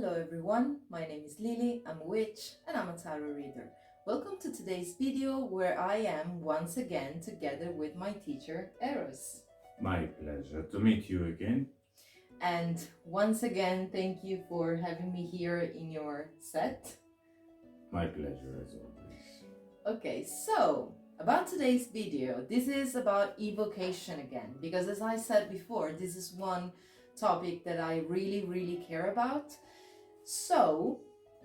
Hello everyone, my name is Lily, I'm a witch and I'm a tarot reader. Welcome to today's video where I am once again together with my teacher Eros. My pleasure to meet you again. And once again, thank you for having me here in your set. My pleasure as always. Okay, so about today's video, this is about evocation again, because as I said before, this is one topic that I really care about. So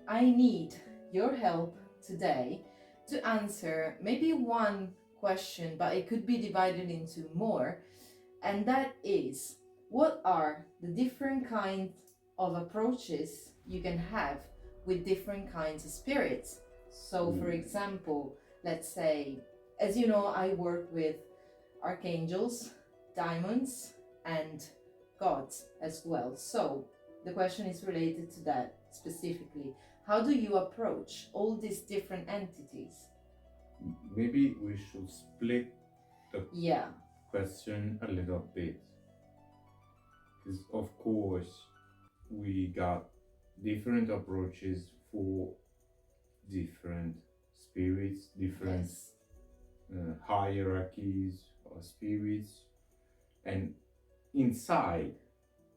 I need your help today to answer maybe one question, but it could be divided into more, and that is, what are the different kinds of approaches you can have with different kinds of spirits? So for example, let's say, as you know, I work with archangels, diamonds, and gods as well. So the question is related to that specifically. How do you approach all these different entities? Maybe we should split the question a little bit. Because of course we got different approaches for different spirits, different hierarchies of spirits, and inside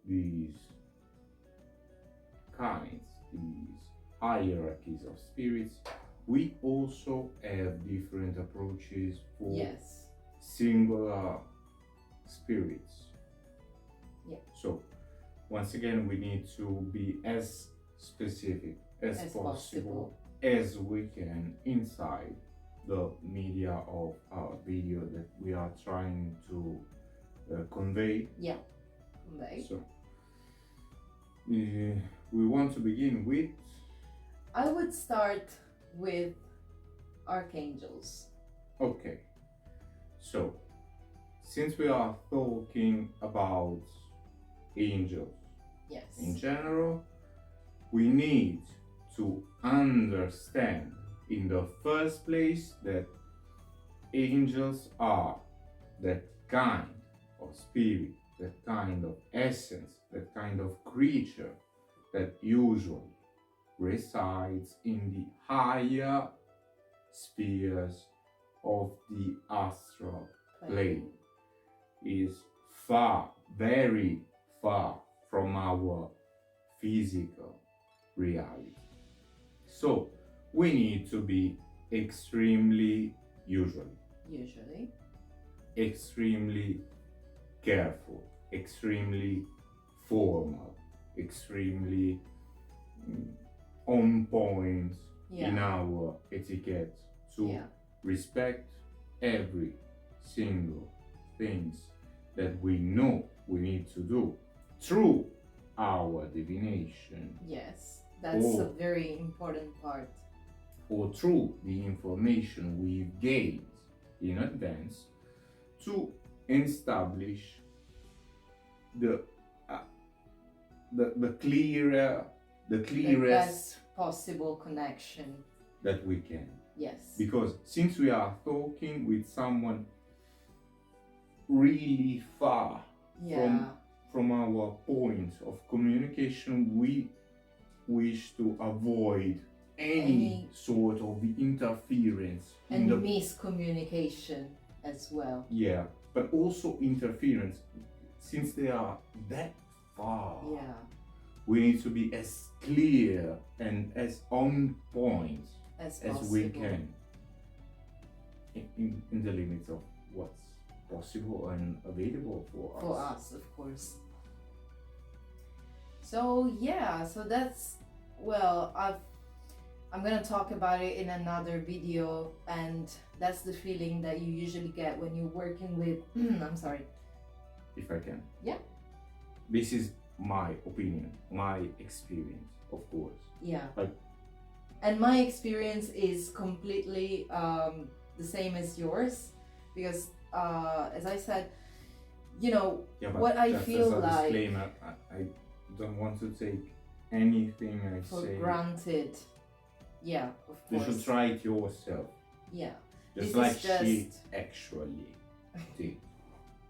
these kinds, these hierarchies of spirits, we also have different approaches for singular spirits. So once again, we need to be as specific as possible as we can inside the media of our video that we are trying to convey. So we want to begin with, I would start with archangels. Okay, so since we are talking about angels in general, we need to understand in the first place that angels are that kind of spirit, that kind of essence, that kind of creature that usually resides in the higher spheres of the astral plane, is far, very far from our physical reality. So we need to be extremely careful, extremely formal, extremely on point in our etiquette to respect every single things that we know we need to do through our divination. Yes, that's a very important part. Or through the information we've gained in advance to establish the clearest best possible connection that we can. Yes. Because since we are talking with someone really far from our point of communication, we wish to avoid any sort of interference and miscommunication as well. Yeah, but also interference, since they are that far. We need to be as clear and as on point as we can in the limits of what's possible and available for us, of course. So so that's, well, I'm gonna talk about it in another video, and that's the feeling that you usually get when you're working with I'm sorry. If I can. Yeah. This is my opinion, my experience, of course. Yeah. Like, and my experience is completely the same as yours, because as I said, you know, what I feel as a like. Disclaimer, I don't want to take anything I for say granted. Yeah, of course. You should try it yourself. Yeah. Just like she actually did.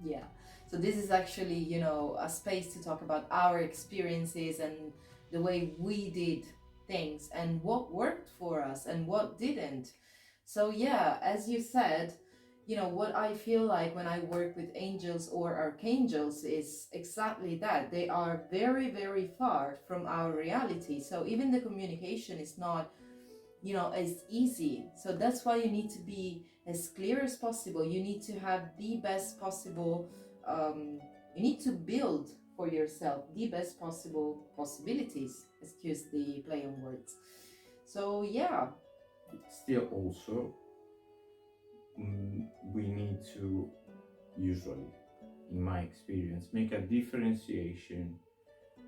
Yeah. So this is actually, you know, a space to talk about our experiences and the way we did things and what worked for us and what didn't. So yeah, as you said, you know, what I feel like when I work with angels or archangels is exactly that. They are very, very far from our reality. So even the communication is not, you know, as easy. So that's why you need to be as clear as possible. You need to have the best possible, you need to build for yourself the best possible possibilities. Excuse the play on words. So yeah. Still also, we need to usually, in my experience, make a differentiation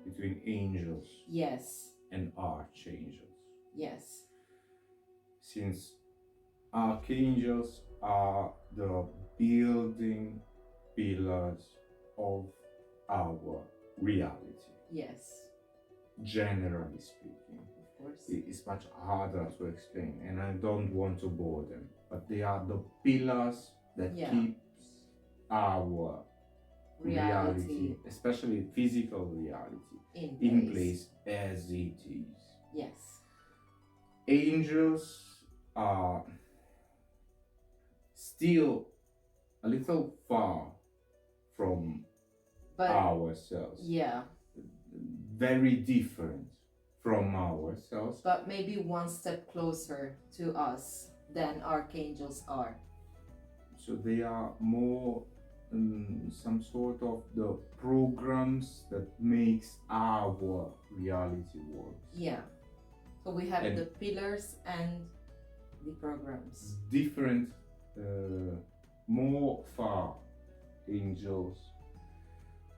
between angels, yes, and archangels. yes, Since archangels are the building pillars of our reality, yes, generally speaking. of course. It's much harder to explain, and I don't want to bore them, but they are the pillars that keeps our reality, especially physical reality, in place as it is. Yes. Angels are still a little far from ourselves. Yeah. Very different from ourselves. But maybe one step closer to us than archangels are. So they are more some sort of the programs that makes our reality work. Yeah. So we have the pillars and the programs. Different, more far angels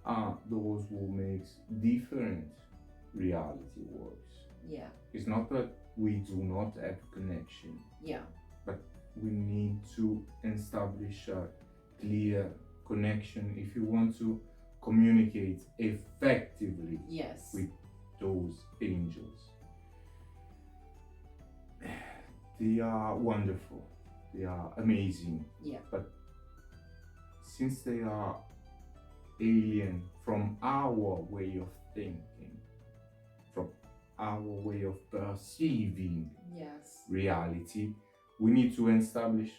are those who makes different reality works. Yeah. It's not that we do not have connection. Yeah. But we need to establish a clear connection if you want to communicate effectively with those angels. They are wonderful. They are amazing. Yeah. But since they are alien from our way of thinking, from our way of perceiving reality, we need to establish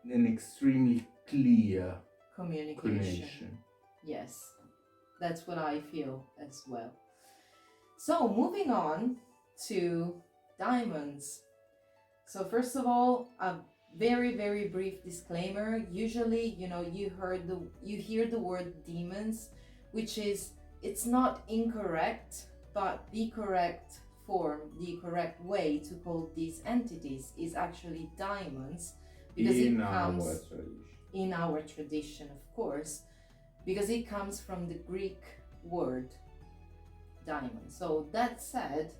an extremely clear connection. Yes, that's what I feel as well. So moving on to diamonds. So first of all, a very, very brief disclaimer. Usually, you know, you hear the word demons, which is, it's not incorrect, but the correct form, the correct way to call these entities is actually diamonds, because it comes in our tradition, of course, because it comes from the Greek word diamond. So that said,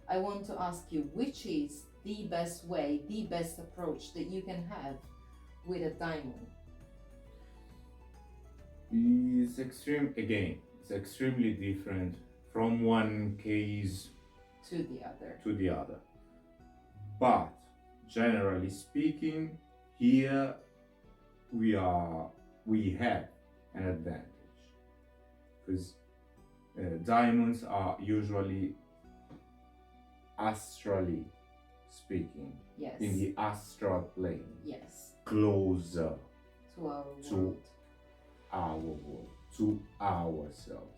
I want to ask you, which is the best way, the best approach that you can have with a diamond? It's extremely different from one case to the other. But generally speaking, here we have an advantage, because diamonds are usually, astrally speaking, in the astral plane, closer to our world, to ourselves.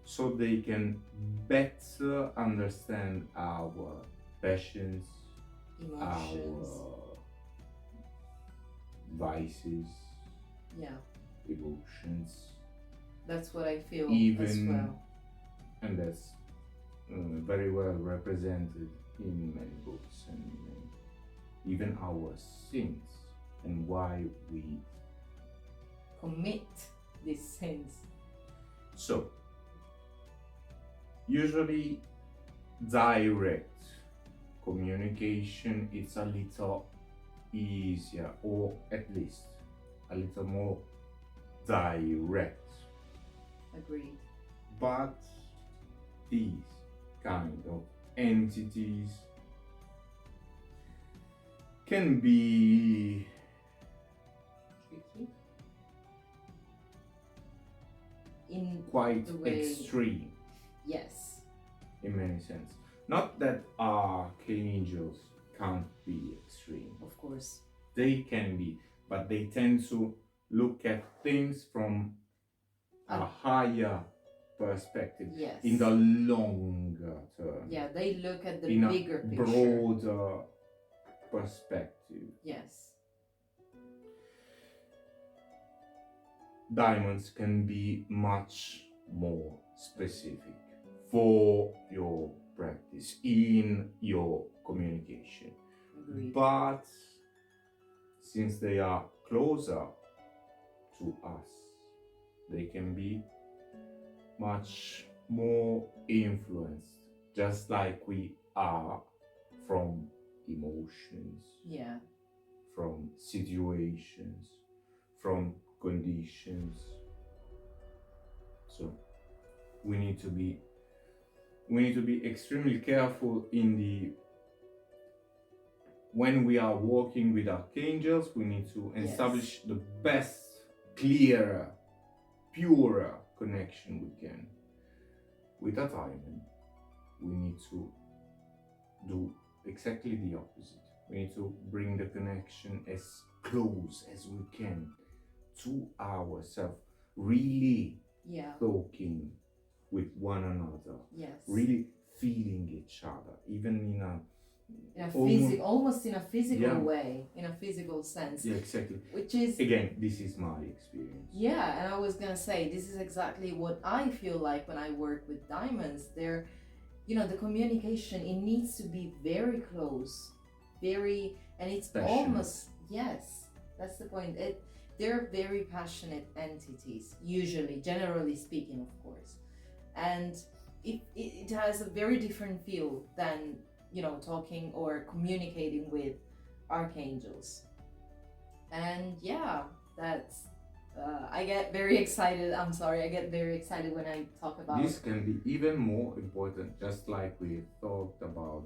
So they can better understand our passions, emotions, our vices, emotions. That's what I feel as well. And that's very well represented in many books, and even our sins and why we commit these sins. So, usually direct communication is a little easier, or at least a little more direct. Agreed. But these kind of entities can be tricky, in quite extreme. Yes. in many sense. Not that archangels can't be extreme. Of course. They can be, but they tend to look at things from a higher perspective, yes, in the longer term. Yeah, they look at the in bigger a picture. broader perspective. Yes. Diamonds can be much more specific for your practice, in your communication. Agreed. But since they are closer to us, they can be much more influenced, just like we are, from emotions, Yeah, from situations, from conditions. So we need to be extremely careful in the when we are working with archangels. We need to establish the best, clearer, purer connection we can. With a diamond, we need to do exactly the opposite. We need to bring the connection as close as we can to ourselves, really talking with one another, really feeling each other, even in a almost in a physical way, in a physical sense. Yeah, exactly. Which is, again, this is my experience. Yeah, and I was gonna say, this is exactly what I feel like when I work with diamonds. They're, the communication, it needs to be very close, and it's passionate. Almost, yes, that's the point. They're very passionate entities, usually, generally speaking, of course. And it has a very different feel than, talking or communicating with archangels. And yeah, that's I get very excited. I'm sorry, I get very excited when I talk about this. Can be even more important, just like we talked about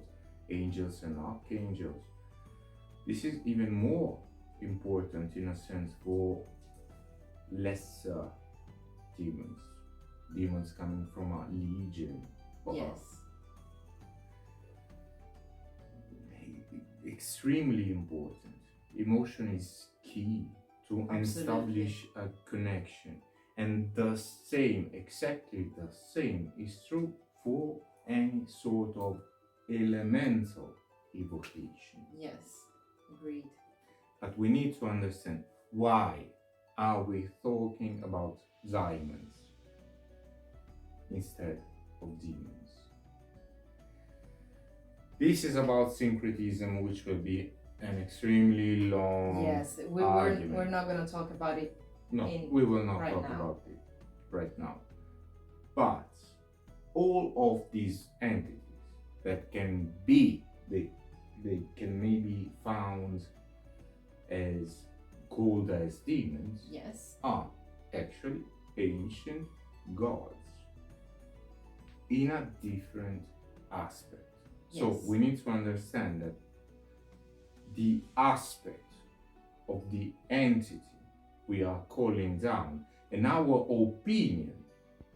angels and archangels. This is even more important in a sense for lesser demons coming from a legion. Extremely important. Emotion is key to establish a connection, and exactly the same is true for any sort of elemental evocation. Yes, agreed. But we need to understand, why are we talking about diamonds instead of demons? This is about syncretism, which will be an extremely long argument. We're not going to talk about it. No, we will not talk about it right now. But all of these entities that can be, they can maybe found as called as demons, are actually ancient gods in a different aspect. So we need to understand that the aspect of the entity we are calling down and our opinion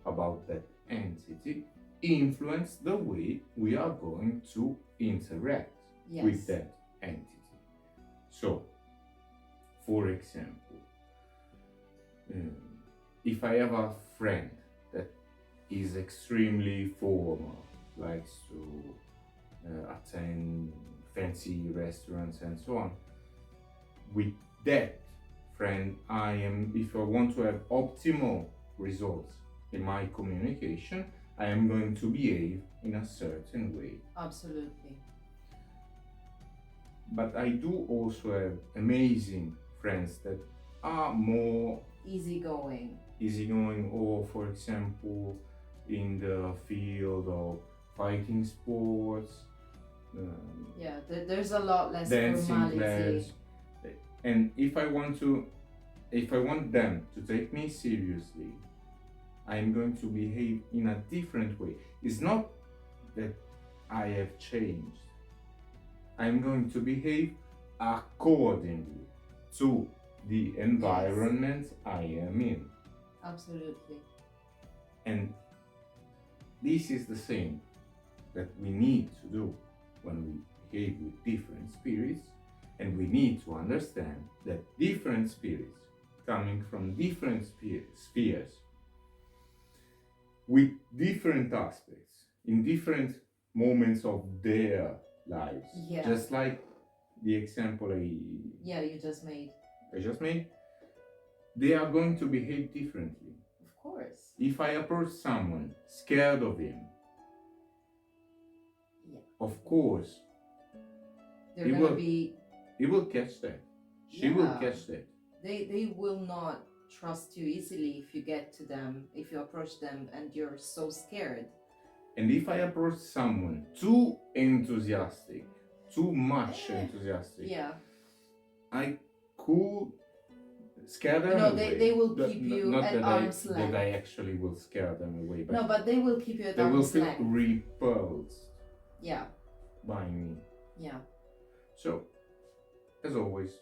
about that entity influence the way we are going to interact with that entity. So, for example, if I have a friend that is extremely formal, likes to attend fancy restaurants and so on, with that friend, if I want to have optimal results in my communication, I am going to behave in a certain way. Absolutely. But I do also have amazing friends that are more easygoing, or, for example, in the field of fighting sports. There's a lot less dancing class. And if I want them to take me seriously, I'm going to behave in a different way. It's not that I have changed. I'm going to behave accordingly to the environment I am in. Absolutely. And this is the same that we need to do when we behave with different spirits, and we need to understand that different spirits coming from different spheres with different aspects in different moments of their lives. Yeah. Just like the example you just made. They are going to behave differently. Of course. If I approach someone scared of him, of course, They're gonna be. He will catch that. She will catch that. They will not trust you easily if you get to them, if you approach them and you're so scared. And if I approach someone too enthusiastic, too much enthusiastic, I could scare them away. They will keep you at arm's length. That I actually will scare them away. But but they will keep you at arm's length. They will feel repulsed. Yeah. By me. Yeah. So, as always.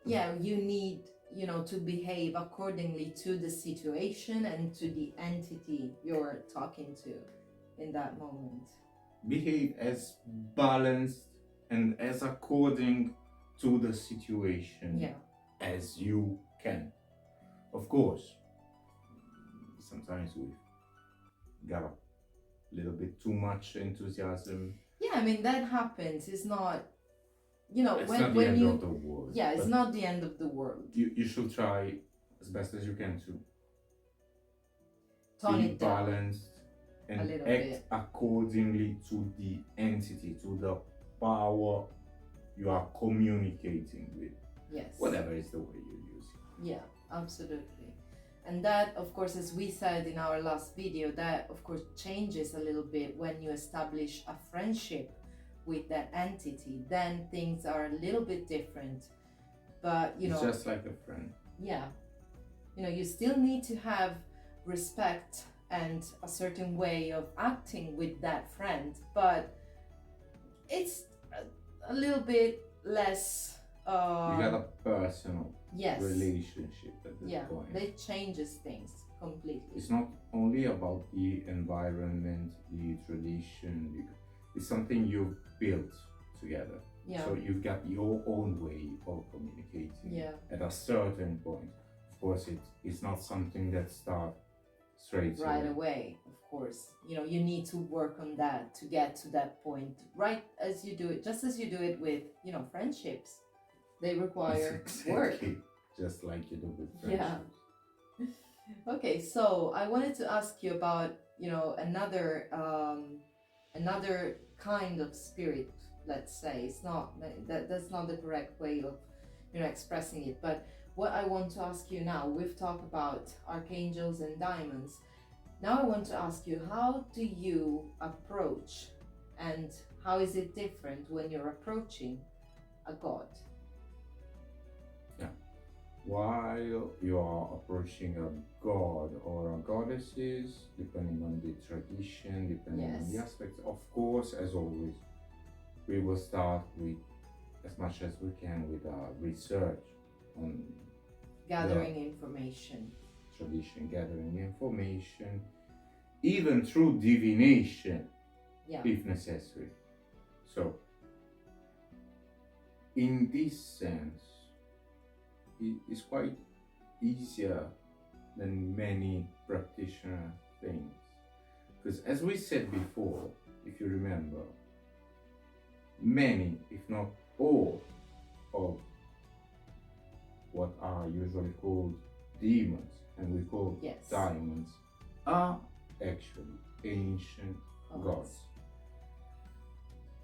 Yeah, you need, to behave accordingly to the situation and to the entity you're talking to in that moment. Behave as balanced and as according to the situation as you can. Of course, sometimes we've got a little bit too much enthusiasm. Yeah, I mean, that happens. It's not, it's not the end of the world. Yeah, it's not the end of the world. You should try as best as you can to tone be it down balanced and a little act bit accordingly to the entity, to the power you are communicating with. Yes. Whatever is the way you use it. Yeah, absolutely. And that, of course, as we said in our last video, that of course changes a little bit when you establish a friendship with that entity. Then things are a little bit different. But it's just like a friend. Yeah. You still need to have respect and a certain way of acting with that friend, but it's a little bit less you got a personal relationship at this point. Yeah, that changes things completely. It's not only about the environment, the tradition, it's something you've built together. Yeah. So you've got your own way of communicating at a certain point. Of course, it's not something that starts straight away. Of course, you need to work on that to get to that point. Right as you do it, just as you do it with friendships, they require work. Just like you do with friendships. Yeah. Okay, so I wanted to ask you about another kind of spirit. Let's say it's not that's not the correct way of expressing it, but what I want to ask you now, we've talked about archangels and diamonds. Now I want to ask you, how do you approach, and how is it different when you're approaching a god? Yeah. While you are approaching a god or a goddesses, depending on the tradition, depending on the aspects, of course, as always, we will start with as much as we can with our research on gathering information, tradition, gathering information, even through divination, if necessary. So, in this sense, it is quite easier than many practitioner things, because as we said before, if you remember, many, if not all, of what are usually called demons and we call diamonds are actually ancient gods.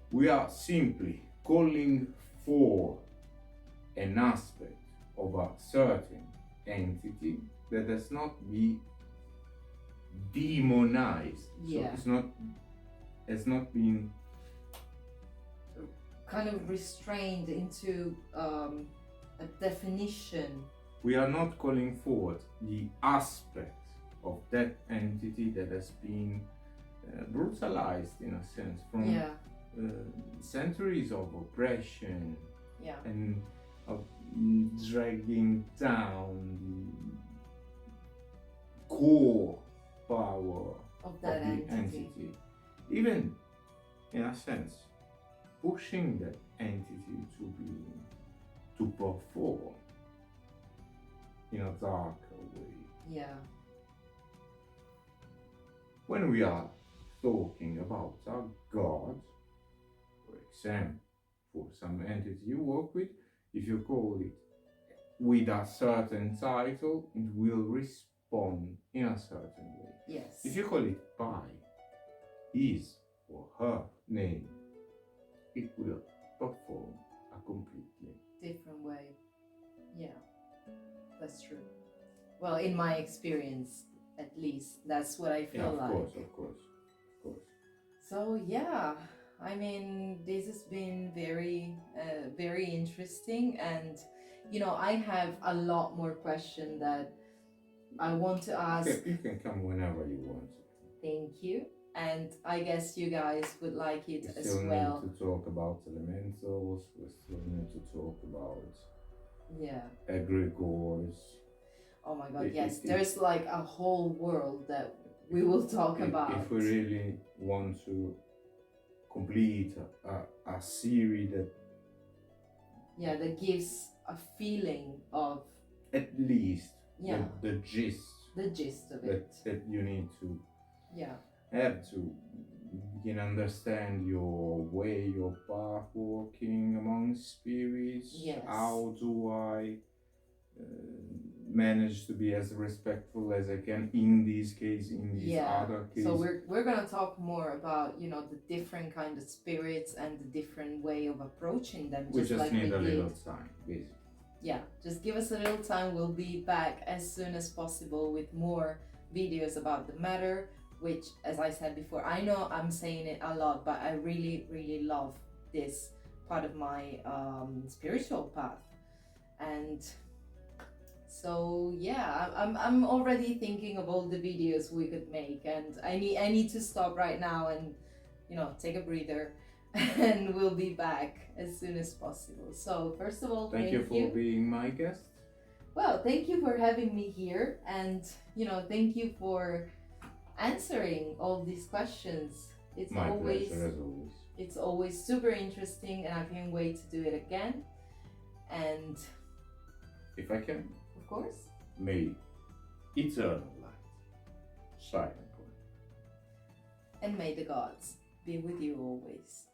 We are simply calling for an aspect of a certain entity that does not be demonized. So it's not been kind of restrained into a definition. We are not calling forth the aspect of that entity that has been brutalized, in a sense, from centuries of oppression and of dragging down the core power of that the entity. Even in a sense, pushing that entity to perform in a darker way. Yeah. When we are talking about a god, for example, for some entity you work with, if you call it with a certain title, it will respond in a certain way. Yes. If you call it by his or her name, it will perform a completely different way. Yeah, that's true. Well, in my experience, at least, that's what I feel like. Of course. So yeah, I mean, this has been very, very interesting, and you know, I have a lot more questions that I want to ask. You can come whenever you want. Thank you. And I guess you guys would like it as well. We still need to talk about elementals, we still need to talk about egregores. Oh my god, yes, there's like a whole world that we will talk about. If we really want to complete a series that gives a feeling of at least the gist of it. That you need to have to begin understand your way, your path working among spirits. Yes. How do I manage to be as respectful as I can in this case, in this other case? So we're gonna talk more about, you know, the different kind of spirits and the different way of approaching them. We just need a little time, basically. Yeah, just give us a little time. We'll be back as soon as possible with more videos about the matter, which, as I said before, I know I'm saying it a lot, but I really, really love this part of my spiritual path. And so yeah, I'm already thinking of all the videos we could make, and I need to stop right now and, you know, take a breather. And we'll be back as soon as possible. So first of all, thank you for being my guest. Well, thank you for having me here, and you know, thank you for answering all these questions. It's my pleasure, as always. It's always super interesting, and I can't wait to do it again. And if I can, of course, may eternal light shine upon you. And may the gods be with you always.